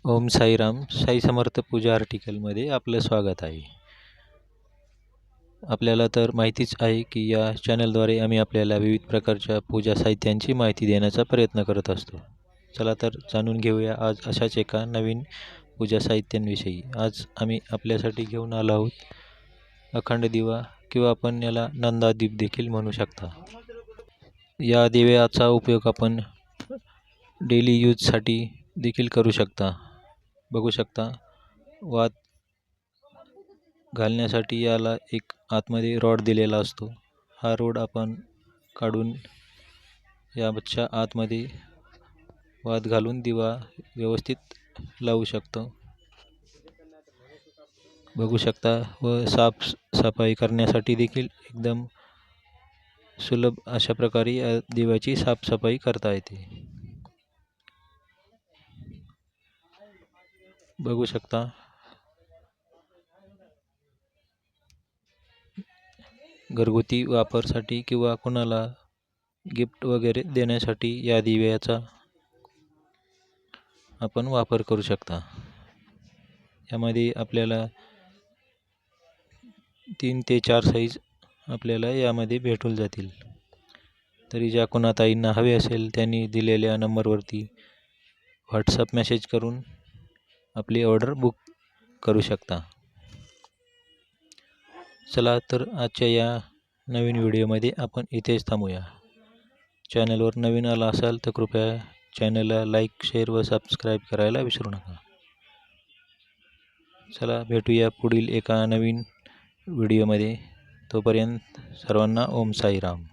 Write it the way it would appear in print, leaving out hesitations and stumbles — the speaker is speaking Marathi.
ओम साईराम. साई समर्थ पूजा आर्टिकलमध्ये आपलं स्वागत आहे. आपल्याला तर माहितीच आहे की या चॅनलद्वारे आम्ही आपल्याला विविध प्रकारच्या पूजा साहित्यांची माहिती देण्याचा प्रयत्न करत असतो. चला तर जाणून घेऊया आज अशाच एका नवीन पूजा साहित्यांविषयी. आज आम्ही आपल्यासाठी घेऊन आलो आहोत अखंड दिवा, किंवा आपण याला नंदादीप देखील म्हणू शकता. या दिव्याचा उपयोग आपण डेली यूजसाठी देखील करू शकता. बघू शकता, वात घालण्यासाठी याला एक आतमध्ये रॉड दिलेला असतो. हा रॉड आपण काढून याच्या आतमध्ये वात घालून दिवा व्यवस्थित लावू शकतो. बघू शकता, व साफसफाई करण्यासाठी देखील एकदम सुलभ अशा प्रकारे या दिव्याची साफसफाई करता येते. बघू शकता, घरगुती वापरासाठी किंवा कोणाला गिफ्ट वगैरे देण्यासाठी या दिव्याचा आपण वापर करू शकता. यामध्ये आपल्याला 3 ते 4 साईज आपल्याला यामध्ये भेटून जातील. तरी ज्या कोणा ताईंना हवे असेल त्यांनी दिलेल्या नंबरवरती व्हॉट्सअप मेसेज करून आपली ऑर्डर बुक करू शकता. चला तर आजच्या या नवीन व्हिडिओमध्ये आपण इथेच थांबूया. चॅनलवर नवीन आला असाल तर कृपया चॅनलला लाईक, शेअर व सबस्क्राईब करायला विसरू नका. चला भेटूया पुढील एका नवीन व्हिडिओमध्ये. तोपर्यंत सर्वांना ओम साईराम.